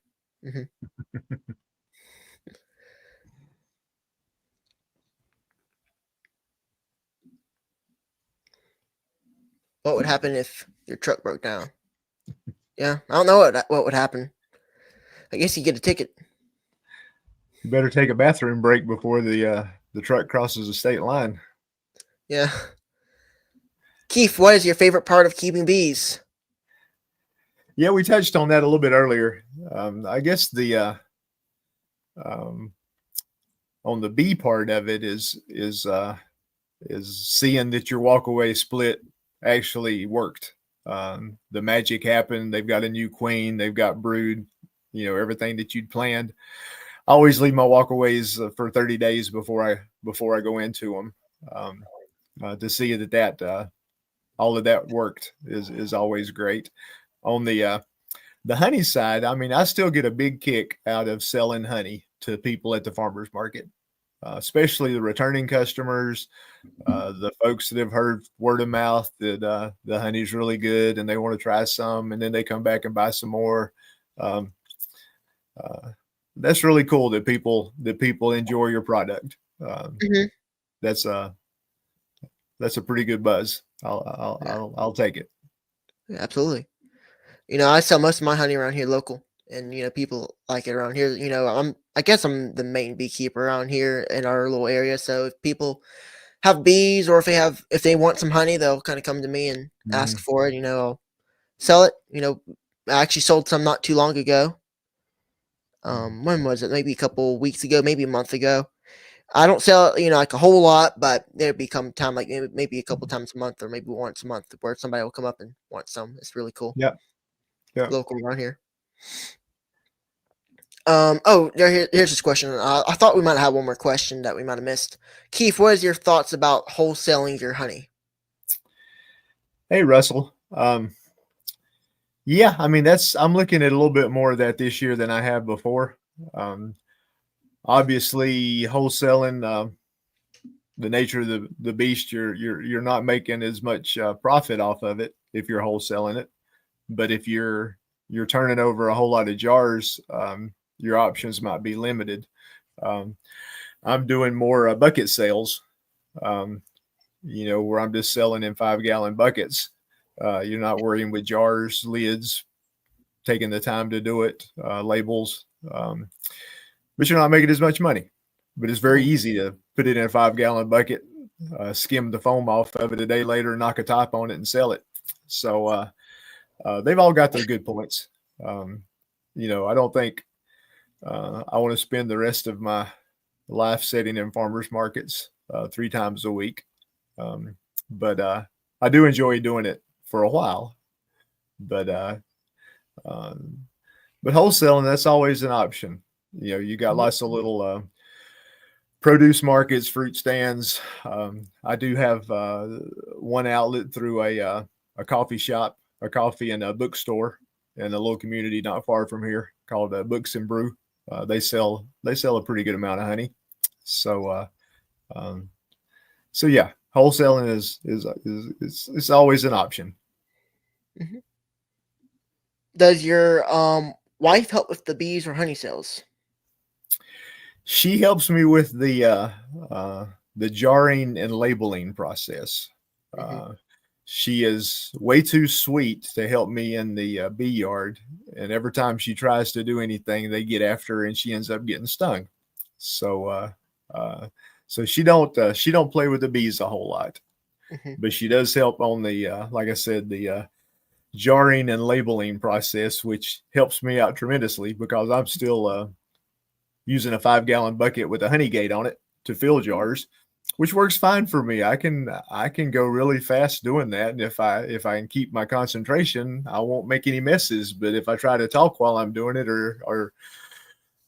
What would happen if your truck broke down? Yeah, I don't know what would happen. I guess you get a ticket. You better take a bathroom break before the truck crosses the state line. Yeah. Keith, what is your favorite part of keeping bees? Yeah, we touched on that a little bit earlier. I guess on the bee part of it is seeing that your walkaway split actually worked. The magic happened. They've got a new queen. They've got brood. Everything that you'd planned. I always leave my walkaways for 30 days before I go into them, to see that all of that worked is always great. On the honey side, I mean, I still get a big kick out of selling honey to people at the farmers market, especially the returning customers, the folks that have heard word of mouth that the honey's really good and they want to try some, and then they come back and buy some more. That's really cool that people enjoy your product. That's a pretty good buzz. I'll take it. Yeah, absolutely. I sell most of my honey around here local, and people like it around here. I guess I'm the main beekeeper around here in our little area. So if people have bees, or if they want some honey, they'll kind of come to me and ask for it. I'll sell it. I actually sold some not too long ago. When was it? Maybe a couple weeks ago, maybe a month ago. I don't sell, like a whole lot, but there become time, like maybe a couple times a month, or maybe once a month, where somebody will come up and want some. It's really cool. Yeah. Local around here. Here's this question. I thought we might have one more question that we might have missed. Keith, what is your thoughts about wholesaling your honey? Hey, Russell. Yeah, I mean, I'm looking at a little bit more of that this year than I have before. Obviously, wholesaling, the nature of the beast, you're not making as much profit off of it if you're wholesaling it. But if you're turning over a whole lot of jars, your options might be limited. I'm doing more bucket sales, where I'm just selling in 5-gallon buckets. You're not worrying with jars, lids, taking the time to do it, labels, but you're not making as much money. But it's very easy to put it in a 5-gallon bucket, skim the foam off of it a day later, knock a top on it, and sell it. So they've all got their good points. I don't think I want to spend the rest of my life sitting in farmers markets 3 times a week. But I do enjoy doing it for a while. But wholesaling, that's always an option. You got lots of little produce markets, fruit stands. I do have one outlet through a coffee shop, a coffee and a bookstore in a little community not far from here called Books and Brew. They sell a pretty good amount of honey. So yeah, wholesaling is always an option. Mm-hmm. Does your wife help with the bees or honey sales? She helps me with the jarring and labeling process. She is way too sweet to help me in the bee yard, and every time she tries to do anything, they get after her, and she ends up getting stung. So she don't play with the bees a whole lot, but she does help on the like I said, the jarring and labeling process, which helps me out tremendously because I'm still using a 5-gallon bucket with a honey gate on it to fill jars, which works fine for me. I can go really fast doing that, and if I can keep my concentration, I won't make any messes. But if I try to talk while I'm doing it, or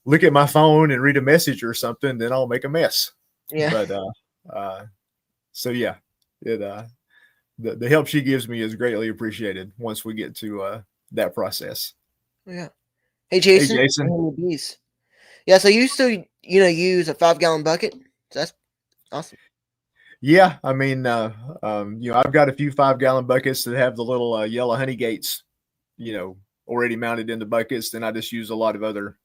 look at my phone and read a message or something, then I'll make a mess. Yeah. But so yeah, the help she gives me is greatly appreciated once we get to that process. Yeah. Hey Jason. Bees. Yeah, so you still use a 5-gallon bucket? So that's awesome. Yeah, I mean, I've got a few 5-gallon buckets that have the little yellow honey gates, already mounted in the buckets. Then I just use a lot of other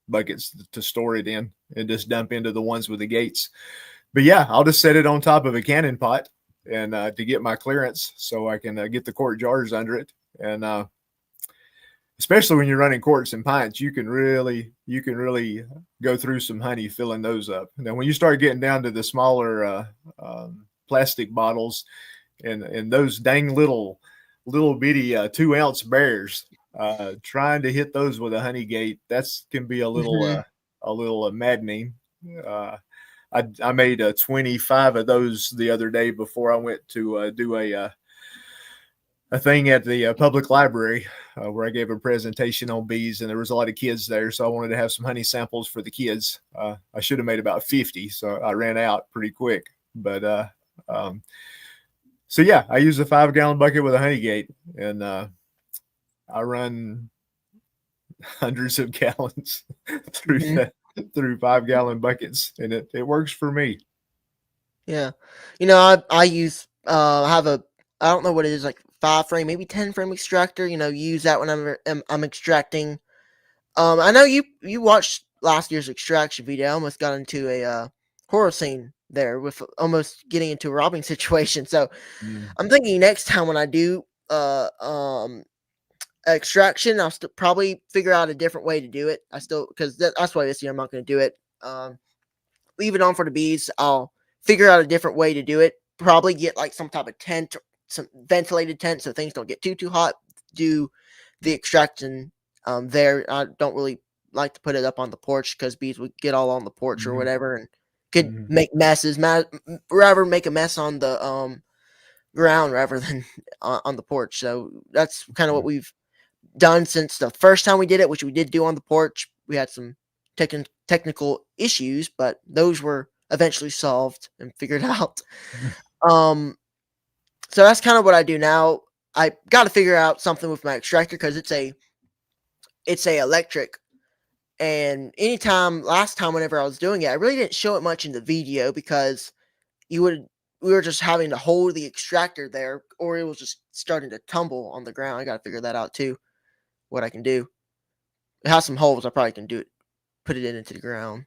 buckets to store it in and just dump into the ones with the gates. But yeah, I'll just set it on top of a cannon pot and to get my clearance so I can get the quart jars under it. And especially when you're running quarts and pints, you can really go through some honey filling those up. And then when you start getting down to the smaller plastic bottles and those dang little bitty 2-ounce bears, trying to hit those with a honey gate, can be a little maddening. I made 25 of those the other day before I went to do a thing at the public library where I gave a presentation on bees, and there was a lot of kids there, so I wanted to have some honey samples for the kids. I should have made about 50, so I ran out pretty quick. But so yeah, I use a 5-gallon bucket with a honey gate, and I run hundreds of gallons through through 5-gallon buckets, and it works for me. Yeah, I use I have a, I don't know what it is, like 5 frame, maybe 10 frame extractor. Use that when I'm extracting. I know you watched last year's extraction video. I almost got into a horror scene there with almost getting into a robbing situation. So I'm thinking next time when I do extraction, I'll probably figure out a different way to do it. Because that's why this year I'm not going to do it. Leave it on for the bees. I'll figure out a different way to do it. Probably get like some type of tent, some ventilated tent, so things don't get too hot. Do the extraction there. I don't really like to put it up on the porch because bees would get all on the porch or whatever and could make messes. Rather make a mess on the ground rather than on the porch. So that's kind of what we've done since the first time we did it, which we did do on the porch. We had some technical issues, but those were eventually solved and figured out. So that's kind of what I do now. I got to figure out something with my extractor because it's a electric. And last time whenever I was doing it, I really didn't show it much in the video because we were just having to hold the extractor there, or it was just starting to tumble on the ground. I got to figure that out too. What I can do. It has some holes. I probably can put it into the ground.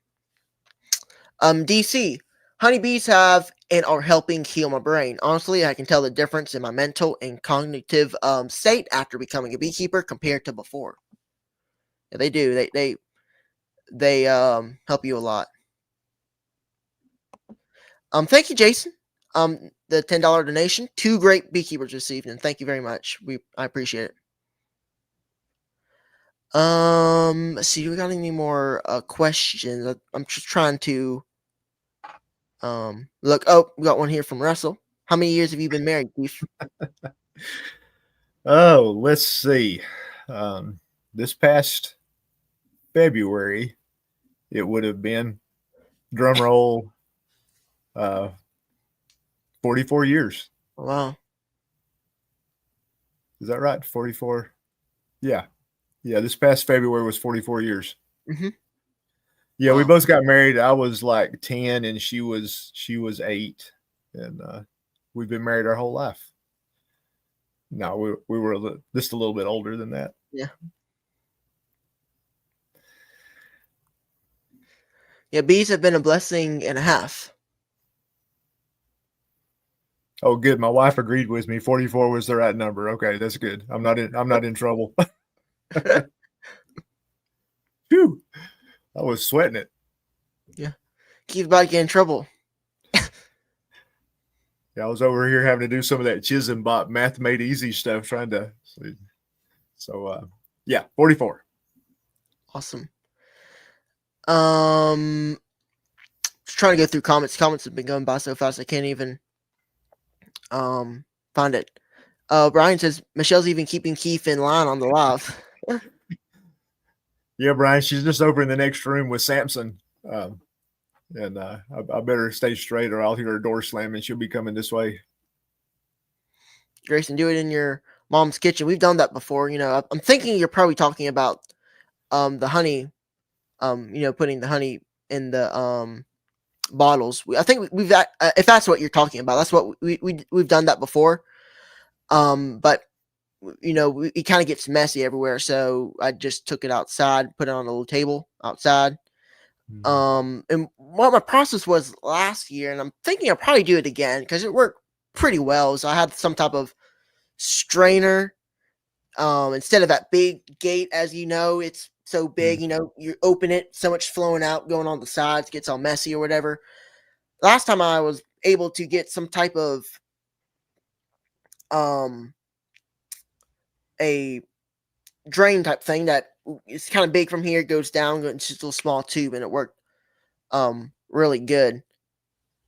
DC, honeybees have and are helping heal my brain. Honestly, I can tell the difference in my mental and cognitive state after becoming a beekeeper compared to before. Yeah, they do. They help you a lot. Thank you, Jason. The $10 donation. 2 great beekeepers this evening. Thank you very much. I appreciate it. Let's see. Do we got any more questions? I'm just trying to look. Oh, we got one here from Russell. How many years have you been married, Keith? Oh, let's see. This past February, it would have been, drum roll, 44 years. Wow. Is that right? 44? Yeah. Yeah, this past February was 44 years. Yeah, we both got married. I was like 10 and she was 8. And we've been married our whole life. No, we were just a little bit older than that. Yeah. Yeah, bees have been a blessing and a half. Oh, good. My wife agreed with me. 44 was the right number. Okay, that's good. I'm not in trouble. Phew. I was sweating it. Yeah. Keith about to get in trouble. Yeah, I was over here having to do some of that Chisholm bot math made easy stuff, trying to. So yeah, 44. Awesome. Just trying to go through comments. Comments have been going by so fast I can't even find it. Brian says Michelle's even keeping Keith in line on the live. Yeah, Brian, she's just over in the next room with Samson. And I better stay straight or I'll hear her door slam and she'll be coming this way. Grayson, do it in your mom's kitchen. We've done that before. I'm thinking you're probably talking about the honey, putting the honey in the bottles. I think we've if that's what you're talking about, that's what we've done that before. But it kind of gets messy everywhere, so I just took it outside, put it on a little table outside. And what my process was last year, and I'm thinking I'll probably do it again because it worked pretty well. So I had some type of strainer instead of that big gate. As you know, it's so big. You open it, so much flowing out, going on the sides, gets all messy or whatever. Last time I was able to get some type of a drain type thing that is kind of big from here, goes down, it's just a little small tube, and it worked really good.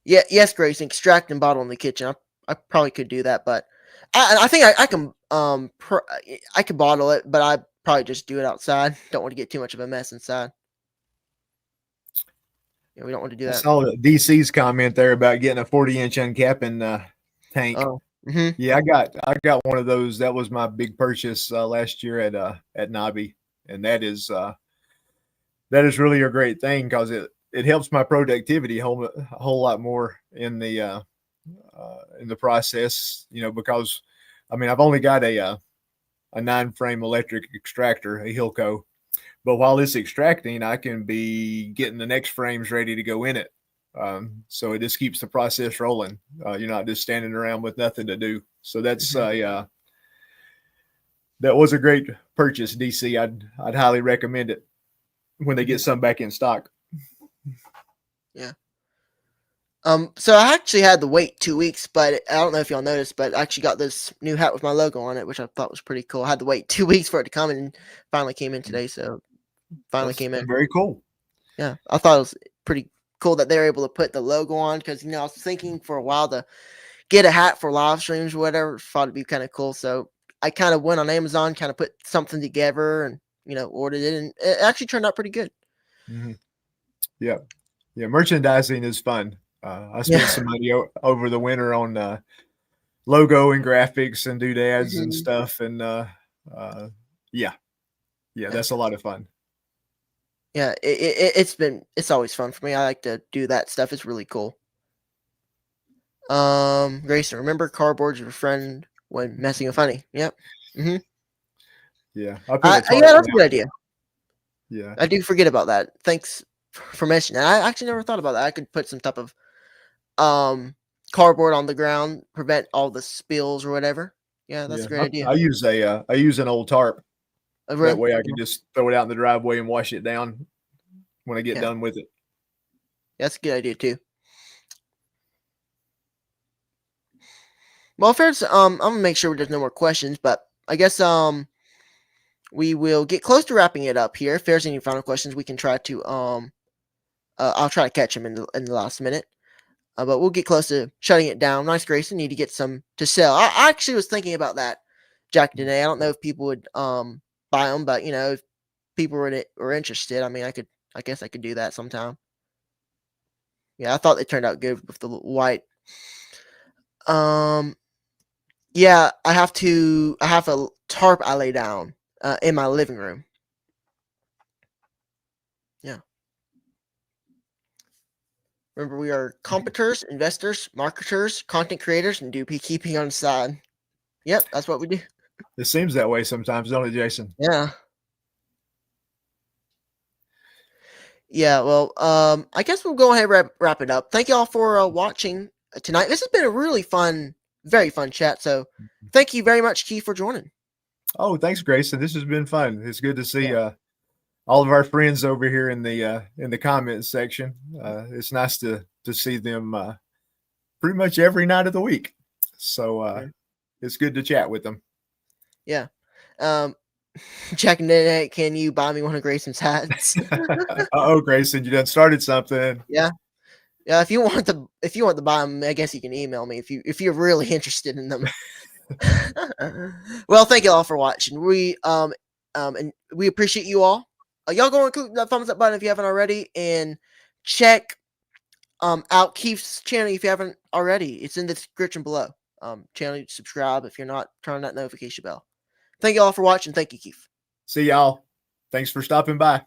Yeah, yes, Grace, extract and bottle in the kitchen. I probably could do that, but I think I can I could bottle it, but I probably just do it outside. Don't want to get too much of a mess inside. Yeah, we don't want to do I that. saw DC's comment there about getting a 40-inch uncapping tank. Oh, mm-hmm. Yeah, I got one of those. That was my big purchase last year at Nobby, and that is really a great thing because it helps my productivity a whole lot more in the process. Because I mean I've only got a 9-frame electric extractor, a Hilco, but while it's extracting, I can be getting the next frames ready to go in it. So it just keeps the process rolling. You're not just standing around with nothing to do. So that's that was a great purchase, DC. I'd highly recommend it when they get some back in stock. Yeah. So I actually had to wait 2 weeks, but I don't know if y'all noticed, but I actually got this new hat with my logo on it, which I thought was pretty cool. I had to wait 2 weeks for it to come, and finally came in today. So finally That's came in. very cool. Yeah, I thought it was pretty cool that they were able to put the logo on because I was thinking for a while to get a hat for live streams or whatever. Thought it'd be kind of cool, so I kind of went on Amazon, kind of put something together, and ordered it, and it actually turned out pretty good. Mm-hmm. Yeah, merchandising is fun. I spent some money over the winter on logo and graphics and doodads and stuff, and yeah, that's a lot of fun. Yeah, it's always fun for me. I like to do that stuff. It's really cool. Grayson, remember cardboard's your friend when messing with honey. Yep. Mm-hmm. Yeah, Yeah, that's a good idea. Yeah, I do forget about that. Thanks for mentioning that. I actually never thought about that. I could put some type of cardboard on the ground, prevent all the spills or whatever. Yeah, that's a great idea. I use an old tarp. Really? That way I can just throw it out in the driveway and wash it down when I get done with it. That's a good idea too. Well, first, I'm gonna make sure there's no more questions, but I guess we will get close to wrapping it up here. If there's any final questions, we can try to I'll try to catch them in the last minute. But we'll get close to shutting it down. Nice, Grayson. Need to get some to sell. I actually was thinking about that, Jack, today. I don't know if people would buy them, but if people were interested, I mean, I guess I could do that sometime. Yeah, I thought they turned out good with the white. Yeah, I have a tarp I lay down in my living room. Yeah. Remember, we are competitors, investors, marketers, content creators, and do beekeeping on the side. Yep, that's what we do. It seems that way sometimes, don't it, Jason? Yeah. Yeah, well, I guess we'll go ahead and wrap it up. Thank you all for watching tonight. This has been a really fun, very fun chat. So thank you very much, Keith, for joining. Oh, thanks, Grayson. This has been fun. It's good to see all of our friends over here in the comments section. It's nice to see them pretty much every night of the week. So it's good to chat with them. Yeah. Checking the internet, can you buy me one of Grayson's hats? Oh, Grayson, you done started something. Yeah. Yeah, if you want to buy them, I guess you can email me if you're really interested in them. Well, thank you all for watching. We and we appreciate you all. Y'all go and click that thumbs up button if you haven't already, and check out Keith's channel if you haven't already. It's in the description below. Channel, subscribe if you're not, turn that notification bell. Thank you all for watching. Thank you, Keith. See y'all. Thanks for stopping by.